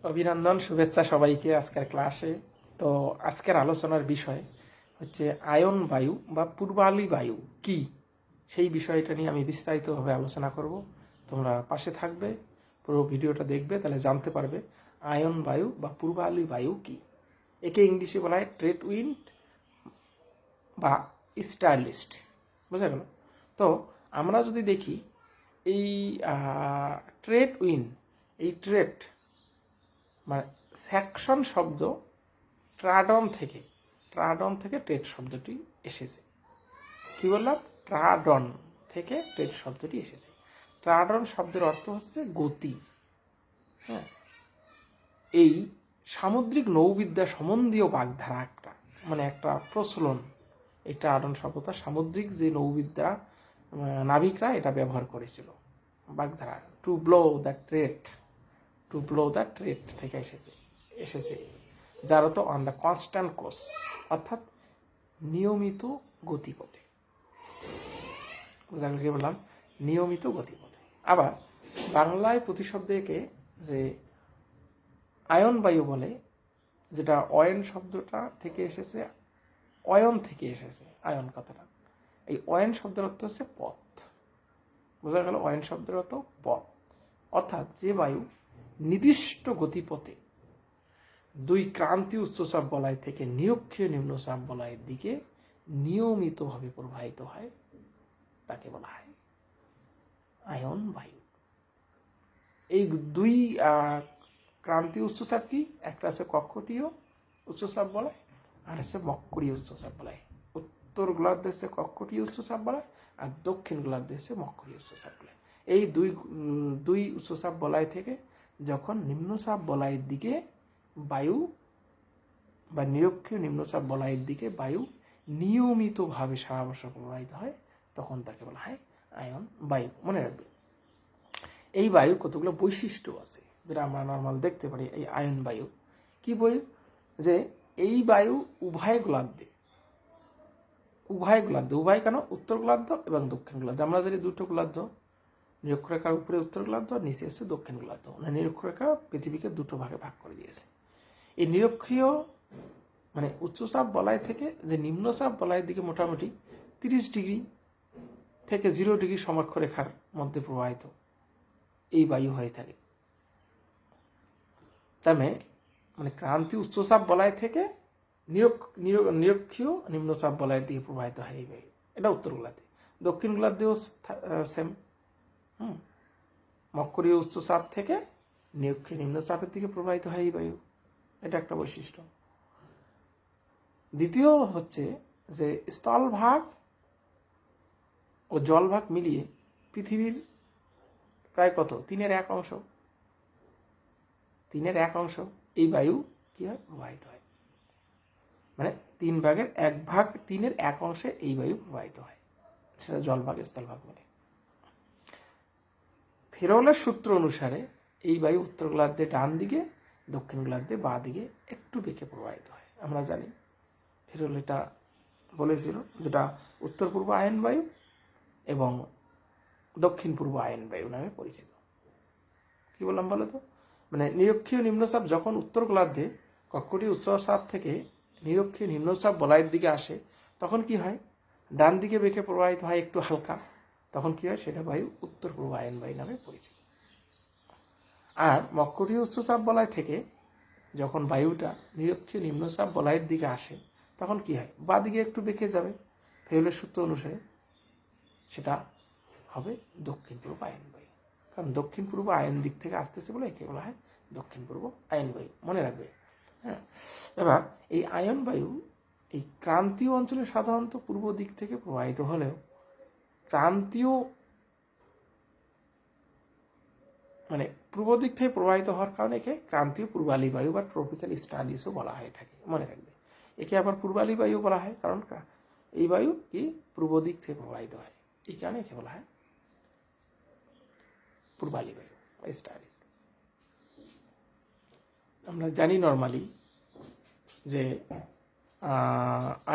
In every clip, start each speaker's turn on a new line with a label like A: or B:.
A: অভিনন্দন, শুভেচ্ছা সবাইকে আজকের ক্লাসে। তো আজকের আলোচনার বিষয় হচ্ছে আয়ন বায়ু বা পূর্বালি বায়ু কি, সেই বিষয়টা নিয়ে আমি বিস্তারিতভাবে আলোচনা করব। তোমরা পাশে থাকবে, পুরো ভিডিওটা দেখবে, তাহলে জানতে পারবে আয়ন বায়ু বা পূর্বালি বায়ু কি। একে ইংলিশে বলা হয় ট্রেড উইন্ড বা স্টারলিস্ট। বোঝা গেল? তো আমরা যদি দেখি এই ট্রেড উইন্ড, এই ট্রেড মানে সেকশন শব্দ ট্রাডন থেকে ট্রেড শব্দটি এসেছে। কি বললাম? ট্রাডন থেকে ট্রেড শব্দটি এসেছে। ট্রাডন শব্দের অর্থ হচ্ছে গতি। হ্যাঁ, এই সামুদ্রিক নৌবিদ্যা সম্বন্ধীয় বাগধারা একটা প্রচলন। এই ট্রাডন শব্দটা সামুদ্রিক যে নৌবিদ্যা নাবিকরা এটা ব্যবহার করেছিল, বাগধারা টু ব্লো দ্য ট্রেড থেকে এসেছে যার অর্থ অন দ্য কনস্ট্যান্ট কোর্স, অর্থাৎ নিয়মিত গতিপথে। বুঝা গেল কি বললাম? নিয়মিত গতিপথে। আবার বাংলায় প্রতিশব্দ একে যে আয়ন বায়ু বলে, যেটা অয়ন শব্দটা থেকে এসেছে, অয়ন থেকে এসেছে আয়ন কথাটা। এই অয়ন শব্দের অর্থ হচ্ছে পথ। বোঝা গেল? অয়ন শব্দের অর্থ পথ, অর্থাৎ যে বায়ু নির্দিষ্ট গতিপথে দুই ক্রান্তীয় উচ্চচাপ বলয় থেকে নিরক্ষীয় নিম্নচাপ বলয়ের দিকে নিয়মিতভাবে প্রবাহিত হয় তাকে বলা হয় আয়ন বায়ু। এই দুই ক্রান্তীয় উচ্চচাপ কি? একটা আছে কক্ষীয় উচ্চচাপ বলয়, আর হচ্ছে মক্করীয় উচ্চচাপ বলয়। উত্তর গোলার্ধে হচ্ছে কক্ষীয় উচ্চচাপ বলয়, আর দক্ষিণ গোলার্ধে হচ্ছে মক্করীয় উচ্চচাপ বলয়। এই দুই উচ্চচাপ বলয় থেকে যখন নিম্নচাপ বলয়ের দিকে বায়ু বা নিরক্ষীয় নিম্নচাপ বলয়ের দিকে বায়ু নিয়মিতভাবে সারা বছর প্রবাহিত হয়, তখন তাকে বলা হয় আয়ন বায়ু। মনে রাখবে, এই বায়ুর কতগুলো বৈশিষ্ট্য আছে যেটা আমরা নর্মাল দেখতে পারি। এই আয়ন বায়ু কি বায়ু? যে এই বায়ু উভয় গোলার্ধে, উভয় কেন? উত্তর গোলার্ধ এবং দক্ষিণ গোলার্ধ। আমরা জানি দুটো গোলার্ধ, নিরক্ষরেখার উপরে উত্তর গোলার্ধ, নিচে এসছে দক্ষিণ গোলার্ধ। মানে নিরক্ষরেখা পৃথিবীকে দুটো ভাগে ভাগ করে দিয়েছে। এই নিরক্ষীয় মানে উচ্চচাপ বলয় থেকে যে নিম্নচাপ বলয়ের দিকে মোটামুটি 30 ডিগ্রি থেকে 0 ডিগ্রি সমক্ষরেখার মধ্যে প্রবাহিত এই বায়ু হয়ে থাকে। তবে মানে ক্রান্তীয় উচ্চচাপ বলয় থেকে নিরক্ষীয় নিম্নচাপ বলয়ের দিকে প্রবাহিত হয় এই বায়ু। এটা উত্তর গোলার্ধে। দক্ষিণ গোলার্ধেও সেম। মকরীয় উচ্চচাপ থেকে নিরক্ষীয় নিম্নচাপের দিকে প্রবাহিত হয় এই বায়ু। এটা একটা বৈশিষ্ট্য। দ্বিতীয় হচ্ছে যে স্থলভাগ ও জলভাগ মিলিয়ে পৃথিবীর প্রায় কত 1/3 এই বায়ু কি হয়? প্রবাহিত হয়। মানে 3/1 এই বায়ু প্রবাহিত হয়, সেটা জলভাগ স্থলভাগ মিলে। ফেরোলের সূত্র অনুসারে এই বায়ু উত্তর গোলার্ধে ডান দিকে, দক্ষিণ গোলার্ধে বাঁ দিকে একটু বেঁকে প্রবাহিত হয়। আমরা জানি ফেরোল এটা বলেছিল, যেটা উত্তর পূর্ব আয়ন বায়ু এবং দক্ষিণ পূর্ব আয়ন বায়ু নামে পরিচিত। কি বললাম বলো তো? মানে নিরক্ষীয় নিম্নচাপ যখন উত্তর গোলার্ধে কক্ষীয় উচ্চচাপ থেকে নিরক্ষীয় নিম্নচাপ বলয়ের দিকে আসে, তখন কি হয়? ডান দিকে বেঁকে প্রবাহিত হয় একটু হালকা। তখন কি হয়? সেটা বায়ু উত্তর পূর্ব আয়ন বায়ু নামে পরিচিত। আর মকরীয় উচ্চচাপ বলয় থেকে যখন বায়ুটা নিরক্ষীয় নিম্নচাপ বলয়ের দিকে আসে, তখন কি হয়? বাঁ দিকে একটু বেঁকে যাবে। ফেরোলের সূত্র অনুসারে সেটা হবে দক্ষিণ পূর্ব আয়ন বায়ু। কারণ দক্ষিণ পূর্ব আয়ন দিক থেকে আসতেছে বলে একে বলা হয় দক্ষিণ পূর্ব আয়ন বায়ু। মনে রাখবে। হ্যাঁ, এবার এই আয়ন বায়ু এই ক্রান্তীয় অঞ্চলে সাধারণত পূর্ব দিক থেকে প্রবাহিত হলেও পূর্ব দিক থেকে প্রবাহিত হওয়ার কারণে একে ক্রান্তীয় পূর্বালি বায়ু বা ট্রপিক্যাল স্টার্লিসও বলা হয়ে থাকে। মনে রাখবে, একে আবার পূর্বালি বায়ু বলা হয়, কারণ এই বায়ু কি পূর্ব দিক থেকে প্রবাহিত হয়, এই কারণে একে বলা হয় পূর্বালি বায়ু বা স্টার্লিস। আমরা জানি নর্মালি যে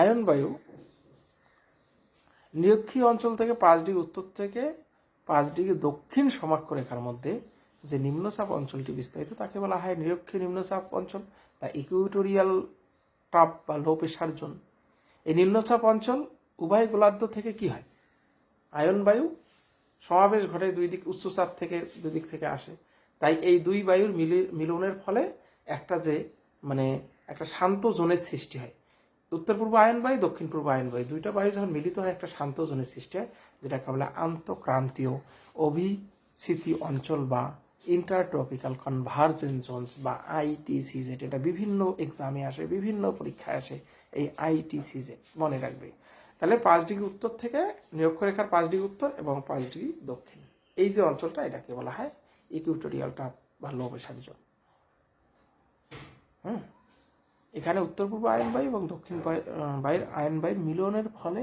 A: আয়ন বায়ু নিরক্ষীয় অঞ্চল থেকে 5 ডিগ্রি উত্তর থেকে 5 ডিগ্রি দক্ষিণ সমক্ষরেখার মধ্যে যে নিম্নচাপ অঞ্চলটি বিস্তারিত তাকে বলা হয় নিরক্ষীয় নিম্নচাপ অঞ্চল বা ইকুইটোরিয়াল ট্রাপ বা লো প্রেশার জোন। এই নিম্নচাপ অঞ্চল উভয় গোলার্ধ থেকে কি হয়, আয়ন বায়ু সমাবেশ ঘটে, দুই দিক উচ্চচাপ থেকে দুই দিক থেকে আসে, তাই এই দুই বায়ুর মিলনের ফলে একটা যে মানে একটা শান্ত জোনের সৃষ্টি হয়। উত্তর পূর্ব আয়ন বায়ু, দক্ষিণ পূর্ব আয়ন বায়ু, দুইটা বায়ু যখন মিলিত হয় একটা শান্ত জোনের সৃষ্টি হয়, যেটাকে বলে আন্তঃক্রান্তীয় অভিসৃতি অঞ্চল বা ইন্টারট্রপিক্যাল কনভার্জেন্স জোনস বা আইটিসিজেড। এটা বিভিন্ন এক্সামে আসে, বিভিন্ন পরীক্ষায় আসে এই আইটিসিজেড, মনে রাখবে। তাহলে 5 ডিগ্রি উত্তর থেকে নিরক্ষরেখার 5 ডিগ্রি উত্তর এবং 5 ডিগ্রি দক্ষিণ, এই যে অঞ্চলটা এটাকে বলা হয় ইকুইটোরিয়াল ট্রাপ বা লো প্রেশার জোন। এখানে উত্তর পূর্ব আয়ন বায়ু এবং দক্ষিণ বায়ুর আয়ন বায়ুর মিলনের ফলে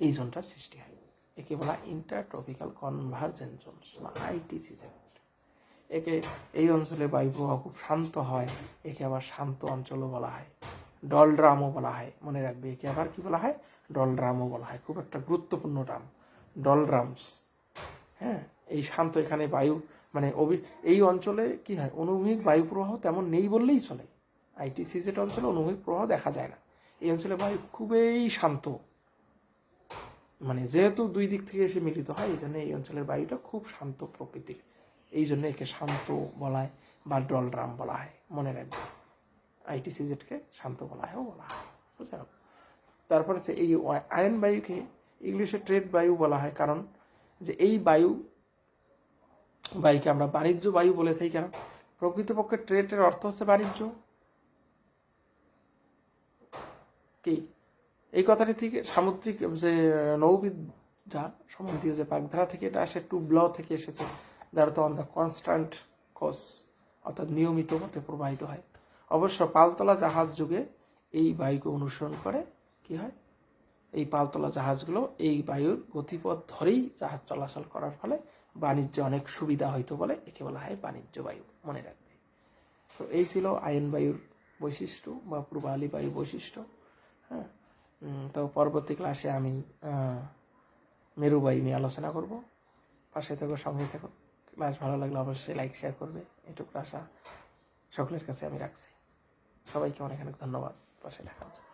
A: এই জোনটার সৃষ্টি হয়, একে বলা ইন্টারট্রপিক্যাল কনভার্জেন্স জোনস বা আইটিসিজেড। একে এই অঞ্চলে বায়ু প্রবাহ খুব শান্ত হয়, একে আবার শান্ত অঞ্চলও বলা হয়, ডলড্রামও বলা হয়, মনে রাখবে। একে আবার কি বলা হয়, ডলড্রামও বলা হয়, খুব একটা গুরুত্বপূর্ণ নাম ডলড্রামস। হ্যাঁ, এই শান্ত এখানে বায়ু মানে এই অঞ্চলে কি হয়, অনুভূমিক বায়ু প্রবাহ তেমন নেই বললেই চলে। আইটিসিজেড অঞ্চলে অনুভূমিক প্রবাহ দেখা যায় না, এই অঞ্চলে বায়ু খুবই শান্ত, মানে যেহেতু দুই দিক থেকে এসে মিলিত হয় এই জন্য এই অঞ্চলের বায়ুটা খুব শান্ত প্রকৃতির, এই জন্য একে শান্ত বলা হয় বা ডলড্রাম বলা হয়, মনে রাখবে। আইটিসিজেডকে শান্ত বলা হয়, বলা হয়, বুঝতে পারো। তারপর হচ্ছে এই আয়ন বায়ুকে ইংলিশে ট্রেড বায়ু বলা হয়, কারণ যে এই বায়ুকে আমরা বাণিজ্য বায়ু বলে থাকি। কারণ প্রকৃতপক্ষে ট্রেডের অর্থ হচ্ছে বাণিজ্য। কি এই কথাটি থেকে সামুদ্রিক যে নৌবিদ্যা সম্বন্ধীয় যে বাগধারা থেকে এটা আসে, টু ব্ল থেকে এসেছে, যার তো অন দ্য কনস্ট্যান্ট কোর্স, অর্থাৎ নিয়মিত পথে প্রবাহিত হয়। অবশ্য পালতোলা জাহাজ যুগে এই বায়ুকে অনুসরণ করে কি হয়, এই পালতোলা জাহাজগুলো এই বায়ুর গতিপথ ধরেই জাহাজ চলাচল করার ফলে বাণিজ্যে অনেক সুবিধা হইতো বলে একে বলা হয় বাণিজ্য বায়ু, মনে রাখবে। তো এই ছিল আয়ন বায়ুর বৈশিষ্ট্য বা পূর্বালি বায়ু বৈশিষ্ট্য। হ্যাঁ, তো পরবর্তী ক্লাসে আমি মেরু বায়ু নিয়ে আলোচনা করব। পাশে থেকো, সঙ্গে থেকো। ক্লাস ভালো লাগলে অবশ্যই লাইক শেয়ার করবে, এটুকু আশা সকলের কাছে আমি রাখছি। সবাইকে অনেক অনেক ধন্যবাদ পাশে থাকার জন্য।